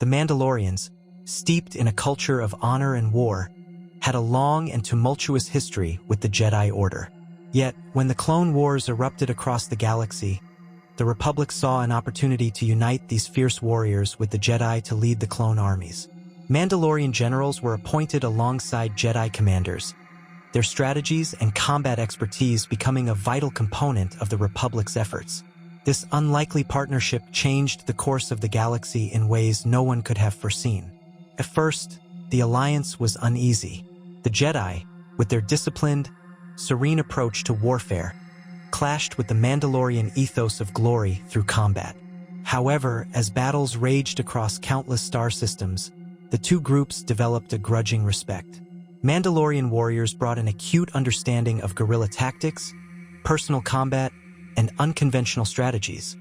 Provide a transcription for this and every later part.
The Mandalorians, steeped in a culture of honor and war, had a long and tumultuous history with the Jedi Order. Yet, when the Clone Wars erupted across the galaxy, the Republic saw an opportunity to unite these fierce warriors with the Jedi to lead the clone armies. Mandalorian generals were appointed alongside Jedi commanders, their strategies and combat expertise becoming a vital component of the Republic's efforts. This unlikely partnership changed the course of the galaxy in ways no one could have foreseen. At first, the alliance was uneasy. The Jedi, with their disciplined, serene approach to warfare, clashed with the Mandalorian ethos of glory through combat. However, as battles raged across countless star systems, the two groups developed a grudging respect. Mandalorian warriors brought an acute understanding of guerrilla tactics, personal combat, and unconventional strategies,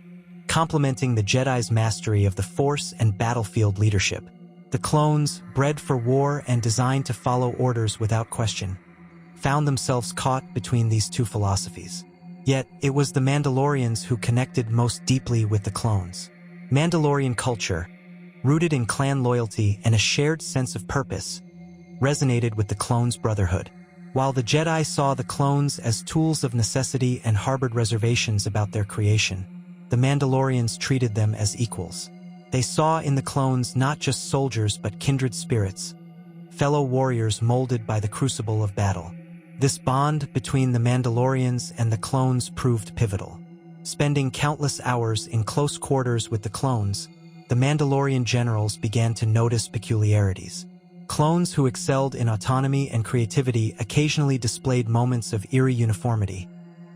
complementing the Jedi's mastery of the Force and battlefield leadership. The clones, bred for war and designed to follow orders without question, found themselves caught between these two philosophies. Yet, it was the Mandalorians who connected most deeply with the clones. Mandalorian culture, rooted in clan loyalty and a shared sense of purpose, resonated with the clones' brotherhood. While the Jedi saw the clones as tools of necessity and harbored reservations about their creation, the Mandalorians treated them as equals. They saw in the clones not just soldiers but kindred spirits, fellow warriors molded by the crucible of battle. This bond between the Mandalorians and the clones proved pivotal. Spending countless hours in close quarters with the clones, the Mandalorian generals began to notice peculiarities. Clones who excelled in autonomy and creativity occasionally displayed moments of eerie uniformity,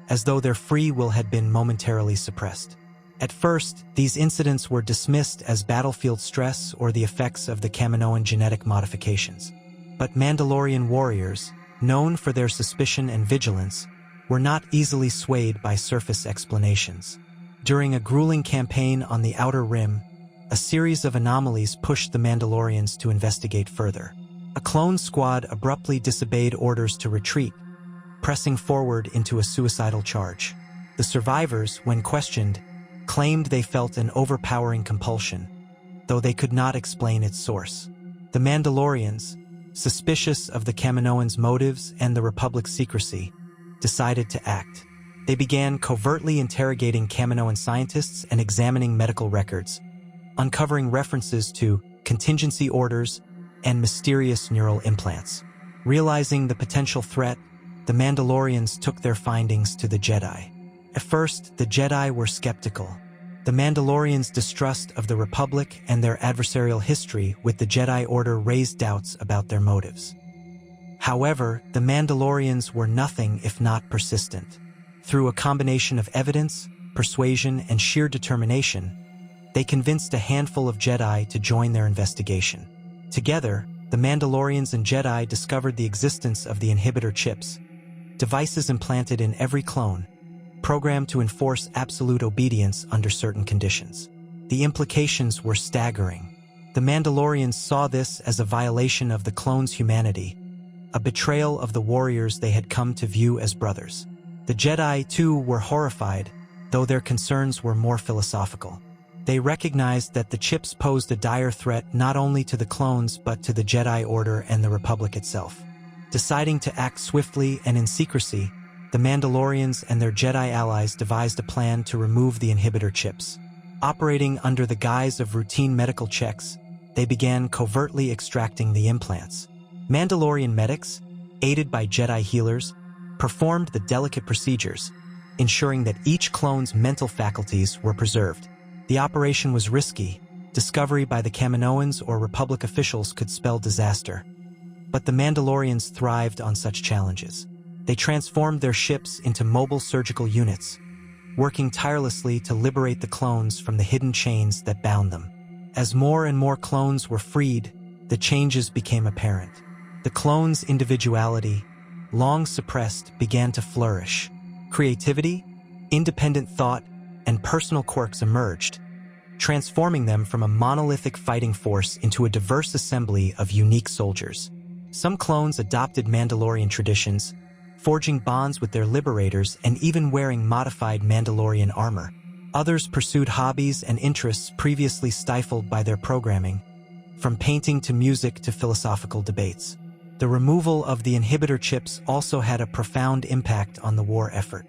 as though their free will had been momentarily suppressed. At first, these incidents were dismissed as battlefield stress or the effects of the Kaminoan genetic modifications. But Mandalorian warriors, known for their suspicion and vigilance, were not easily swayed by surface explanations. During a grueling campaign on the Outer Rim, a series of anomalies pushed the Mandalorians to investigate further. A clone squad abruptly disobeyed orders to retreat, pressing forward into a suicidal charge. The survivors, when questioned, claimed they felt an overpowering compulsion, though they could not explain its source. The Mandalorians, suspicious of the Kaminoans' motives and the Republic's secrecy, decided to act. They began covertly interrogating Kaminoan scientists and examining medical records, uncovering references to contingency orders and mysterious neural implants. Realizing the potential threat, the Mandalorians took their findings to the Jedi. At first, the Jedi were skeptical. The Mandalorians' distrust of the Republic and their adversarial history with the Jedi Order raised doubts about their motives. However, the Mandalorians were nothing if not persistent. Through a combination of evidence, persuasion, and sheer determination, they convinced a handful of Jedi to join their investigation. Together, the Mandalorians and Jedi discovered the existence of the inhibitor chips, devices implanted in every clone, programmed to enforce absolute obedience under certain conditions. The implications were staggering. The Mandalorians saw this as a violation of the clones' humanity, a betrayal of the warriors they had come to view as brothers. The Jedi, too, were horrified, though their concerns were more philosophical. They recognized that the chips posed a dire threat not only to the clones but to the Jedi Order and the Republic itself. Deciding to act swiftly and in secrecy, the Mandalorians and their Jedi allies devised a plan to remove the inhibitor chips. Operating under the guise of routine medical checks, they began covertly extracting the implants. Mandalorian medics, aided by Jedi healers, performed the delicate procedures, ensuring that each clone's mental faculties were preserved. The operation was risky. Discovery by the Kaminoans or Republic officials could spell disaster. But the Mandalorians thrived on such challenges. They transformed their ships into mobile surgical units, working tirelessly to liberate the clones from the hidden chains that bound them. As more and more clones were freed, the changes became apparent. The clones' individuality, long suppressed, began to flourish. Creativity, independent thought, and personal quirks emerged, transforming them from a monolithic fighting force into a diverse assembly of unique soldiers. Some clones adopted Mandalorian traditions, forging bonds with their liberators and even wearing modified Mandalorian armor. Others pursued hobbies and interests previously stifled by their programming, from painting to music to philosophical debates. The removal of the inhibitor chips also had a profound impact on the war effort.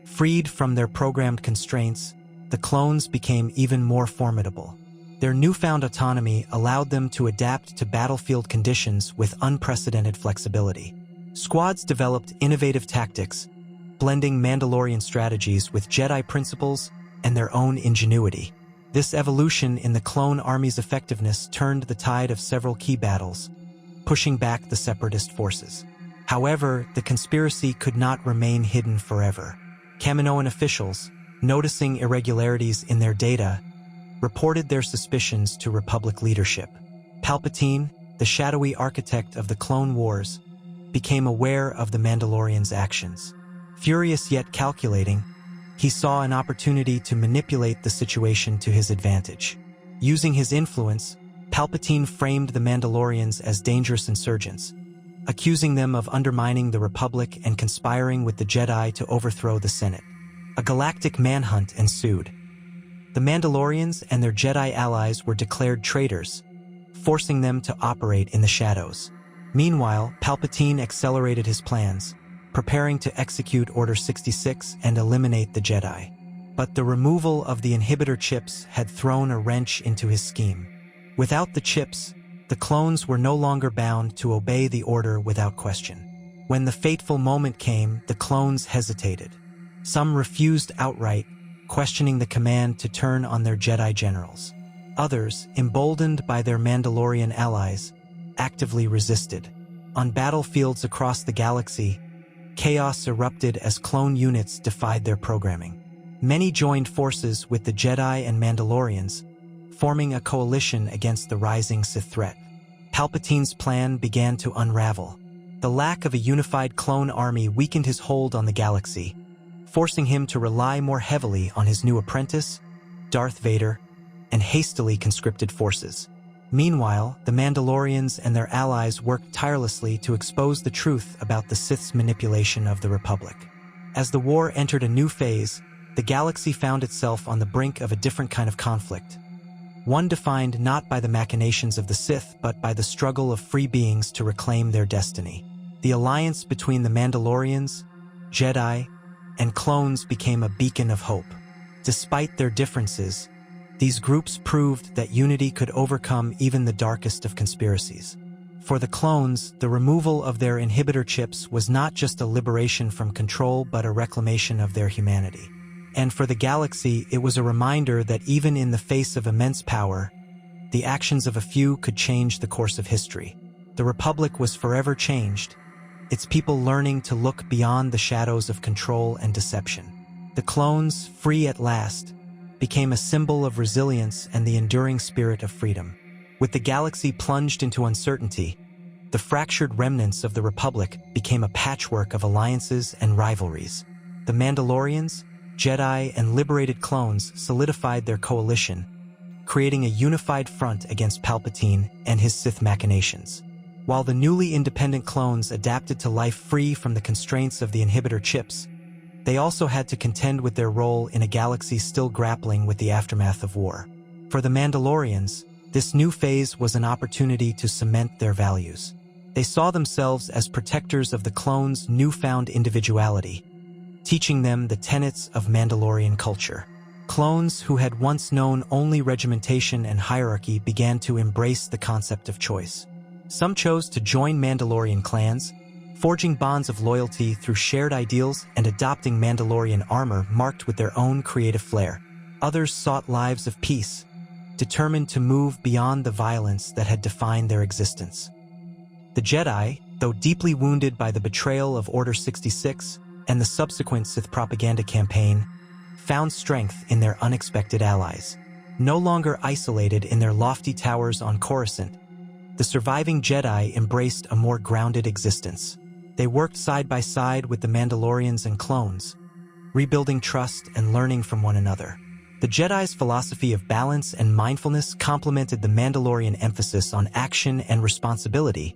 Freed from their programmed constraints, the clones became even more formidable. Their newfound autonomy allowed them to adapt to battlefield conditions with unprecedented flexibility. Squads developed innovative tactics, blending Mandalorian strategies with Jedi principles and their own ingenuity. This evolution in the clone army's effectiveness turned the tide of several key battles, pushing back the separatist forces. However, the conspiracy could not remain hidden forever. Kaminoan officials, noticing irregularities in their data, reported their suspicions to Republic leadership. Palpatine, the shadowy architect of the Clone Wars, became aware of the Mandalorians' actions. Furious yet calculating, he saw an opportunity to manipulate the situation to his advantage. Using his influence, Palpatine framed the Mandalorians as dangerous insurgents, accusing them of undermining the Republic and conspiring with the Jedi to overthrow the Senate. A galactic manhunt ensued. The Mandalorians and their Jedi allies were declared traitors, forcing them to operate in the shadows. Meanwhile, Palpatine accelerated his plans, preparing to execute Order 66 and eliminate the Jedi. But the removal of the inhibitor chips had thrown a wrench into his scheme. Without the chips, the clones were no longer bound to obey the order without question. When the fateful moment came, the clones hesitated. Some refused outright, questioning the command to turn on their Jedi generals. Others, emboldened by their Mandalorian allies, actively resisted. On battlefields across the galaxy, chaos erupted as clone units defied their programming. Many joined forces with the Jedi and Mandalorians, forming a coalition against the rising Sith threat. Palpatine's plan began to unravel. The lack of a unified clone army weakened his hold on the galaxy, forcing him to rely more heavily on his new apprentice, Darth Vader, and hastily conscripted forces. Meanwhile, the Mandalorians and their allies worked tirelessly to expose the truth about the Sith's manipulation of the Republic. As the war entered a new phase, the galaxy found itself on the brink of a different kind of conflict. One defined not by the machinations of the Sith, but by the struggle of free beings to reclaim their destiny. The alliance between the Mandalorians, Jedi, and clones became a beacon of hope. Despite their differences, these groups proved that unity could overcome even the darkest of conspiracies. For the clones, the removal of their inhibitor chips was not just a liberation from control but a reclamation of their humanity. And for the galaxy, it was a reminder that even in the face of immense power, the actions of a few could change the course of history. The Republic was forever changed, its people learning to look beyond the shadows of control and deception. The clones, free at last, became a symbol of resilience and the enduring spirit of freedom. With the galaxy plunged into uncertainty, the fractured remnants of the Republic became a patchwork of alliances and rivalries. The Mandalorians, Jedi, and liberated clones solidified their coalition, creating a unified front against Palpatine and his Sith machinations. While the newly independent clones adapted to life free from the constraints of the inhibitor chips, they also had to contend with their role in a galaxy still grappling with the aftermath of war. For the Mandalorians, this new phase was an opportunity to cement their values. They saw themselves as protectors of the clones' newfound individuality, teaching them the tenets of Mandalorian culture. Clones who had once known only regimentation and hierarchy began to embrace the concept of choice. Some chose to join Mandalorian clans, forging bonds of loyalty through shared ideals and adopting Mandalorian armor marked with their own creative flair. Others sought lives of peace, determined to move beyond the violence that had defined their existence. The Jedi, though deeply wounded by the betrayal of Order 66 and the subsequent Sith propaganda campaign, found strength in their unexpected allies. No longer isolated in their lofty towers on Coruscant, the surviving Jedi embraced a more grounded existence. They worked side by side with the Mandalorians and clones, rebuilding trust and learning from one another. The Jedi's philosophy of balance and mindfulness complemented the Mandalorian emphasis on action and responsibility,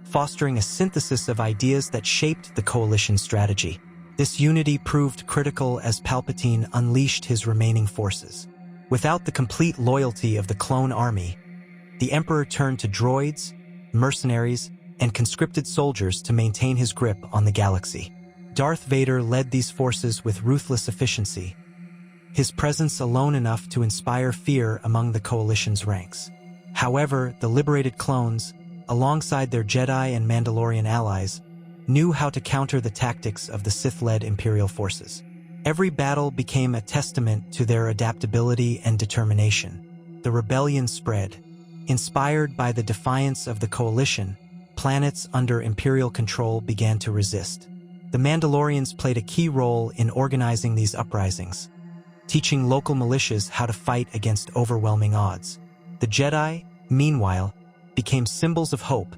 fostering a synthesis of ideas that shaped the coalition's strategy. This unity proved critical as Palpatine unleashed his remaining forces. Without the complete loyalty of the clone army, the Emperor turned to droids, mercenaries, and conscripted soldiers to maintain his grip on the galaxy. Darth Vader led these forces with ruthless efficiency, his presence alone enough to inspire fear among the Coalition's ranks. However, the liberated clones, alongside their Jedi and Mandalorian allies, knew how to counter the tactics of the Sith-led Imperial forces. Every battle became a testament to their adaptability and determination. The rebellion spread. Inspired by the defiance of the Coalition, planets under Imperial control began to resist. The Mandalorians played a key role in organizing these uprisings, teaching local militias how to fight against overwhelming odds. The Jedi, meanwhile, became symbols of hope,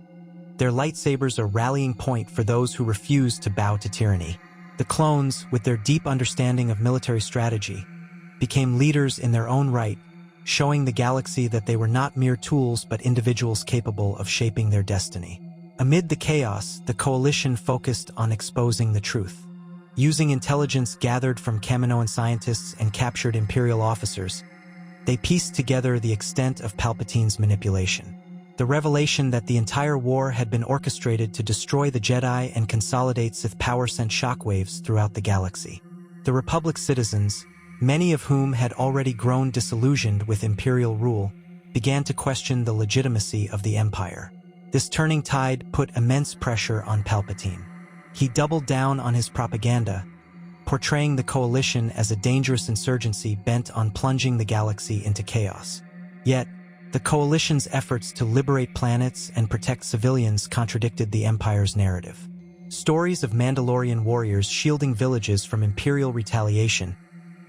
their lightsabers a rallying point for those who refused to bow to tyranny. The clones, with their deep understanding of military strategy, became leaders in their own right, showing the galaxy that they were not mere tools but individuals capable of shaping their destiny. Amid the chaos, the Coalition focused on exposing the truth. Using intelligence gathered from Kaminoan scientists and captured Imperial officers, they pieced together the extent of Palpatine's manipulation. The revelation that the entire war had been orchestrated to destroy the Jedi and consolidate Sith power sent shockwaves throughout the galaxy. The Republic's citizens, many of whom had already grown disillusioned with Imperial rule, began to question the legitimacy of the Empire. This turning tide put immense pressure on Palpatine. He doubled down on his propaganda, portraying the Coalition as a dangerous insurgency bent on plunging the galaxy into chaos. Yet, the Coalition's efforts to liberate planets and protect civilians contradicted the Empire's narrative. Stories of Mandalorian warriors shielding villages from Imperial retaliation,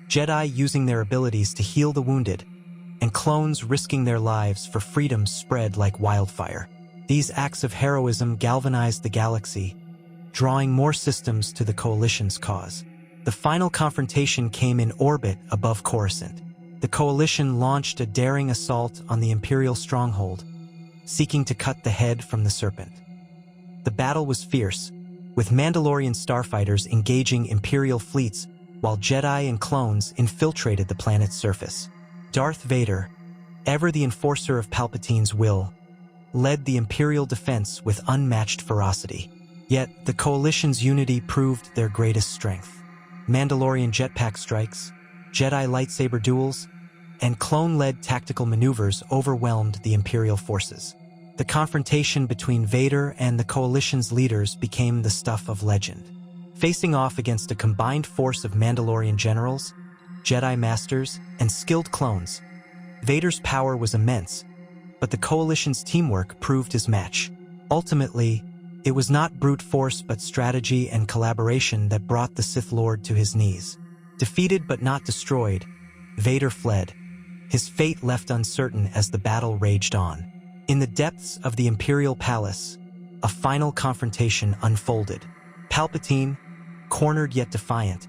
Jedi using their abilities to heal the wounded, and clones risking their lives for freedom spread like wildfire. These acts of heroism galvanized the galaxy, drawing more systems to the Coalition's cause. The final confrontation came in orbit above Coruscant. The Coalition launched a daring assault on the Imperial stronghold, seeking to cut the head from the serpent. The battle was fierce, with Mandalorian starfighters engaging Imperial fleets while Jedi and clones infiltrated the planet's surface. Darth Vader, ever the enforcer of Palpatine's will, led the Imperial defense with unmatched ferocity. Yet, the Coalition's unity proved their greatest strength. Mandalorian jetpack strikes, Jedi lightsaber duels, and clone-led tactical maneuvers overwhelmed the Imperial forces. The confrontation between Vader and the Coalition's leaders became the stuff of legend. Facing off against a combined force of Mandalorian generals, Jedi masters, and skilled clones, Vader's power was immense, but the Coalition's teamwork proved his match. Ultimately, it was not brute force but strategy and collaboration that brought the Sith Lord to his knees. Defeated but not destroyed, Vader fled, his fate left uncertain as the battle raged on. In the depths of the Imperial Palace, a final confrontation unfolded. Palpatine, cornered yet defiant,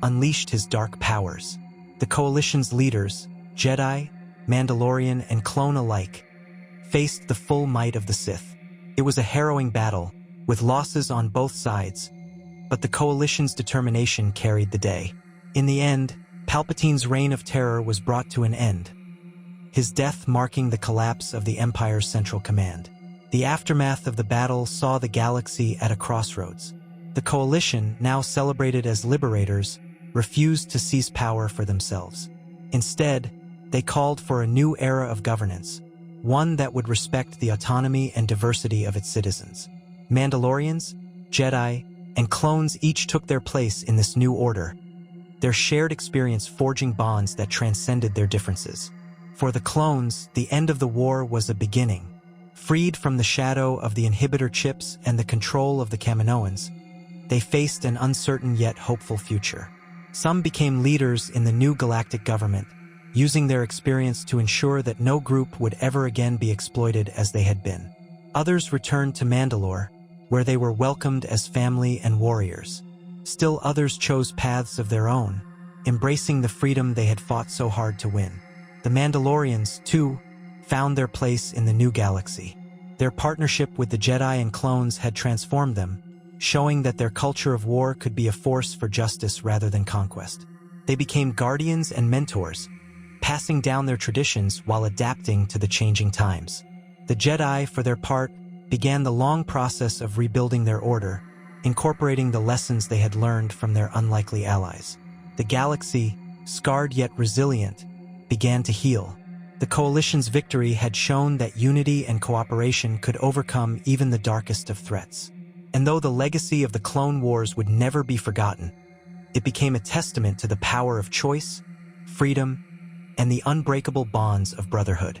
unleashed his dark powers. The Coalition's leaders, Jedi, Mandalorian, and clone alike, faced the full might of the Sith. It was a harrowing battle, with losses on both sides, but the Coalition's determination carried the day. In the end, Palpatine's reign of terror was brought to an end, his death marking the collapse of the Empire's central command. The aftermath of the battle saw the galaxy at a crossroads. The Coalition, now celebrated as liberators, refused to seize power for themselves. Instead, they called for a new era of governance, one that would respect the autonomy and diversity of its citizens. Mandalorians, Jedi, and clones each took their place in this new order, their shared experience forging bonds that transcended their differences. For the clones, the end of the war was a beginning. Freed from the shadow of the inhibitor chips and the control of the Kaminoans, they faced an uncertain yet hopeful future. Some became leaders in the new galactic government, using their experience to ensure that no group would ever again be exploited as they had been. Others returned to Mandalore, where they were welcomed as family and warriors. Still others chose paths of their own, embracing the freedom they had fought so hard to win. The Mandalorians, too, found their place in the new galaxy. Their partnership with the Jedi and clones had transformed them, showing that their culture of war could be a force for justice rather than conquest. They became guardians and mentors, passing down their traditions while adapting to the changing times. The Jedi, for their part, began the long process of rebuilding their order, incorporating the lessons they had learned from their unlikely allies. The galaxy, scarred yet resilient, began to heal. The Coalition's victory had shown that unity and cooperation could overcome even the darkest of threats. And though the legacy of the Clone Wars would never be forgotten, it became a testament to the power of choice, freedom, and the unbreakable bonds of brotherhood.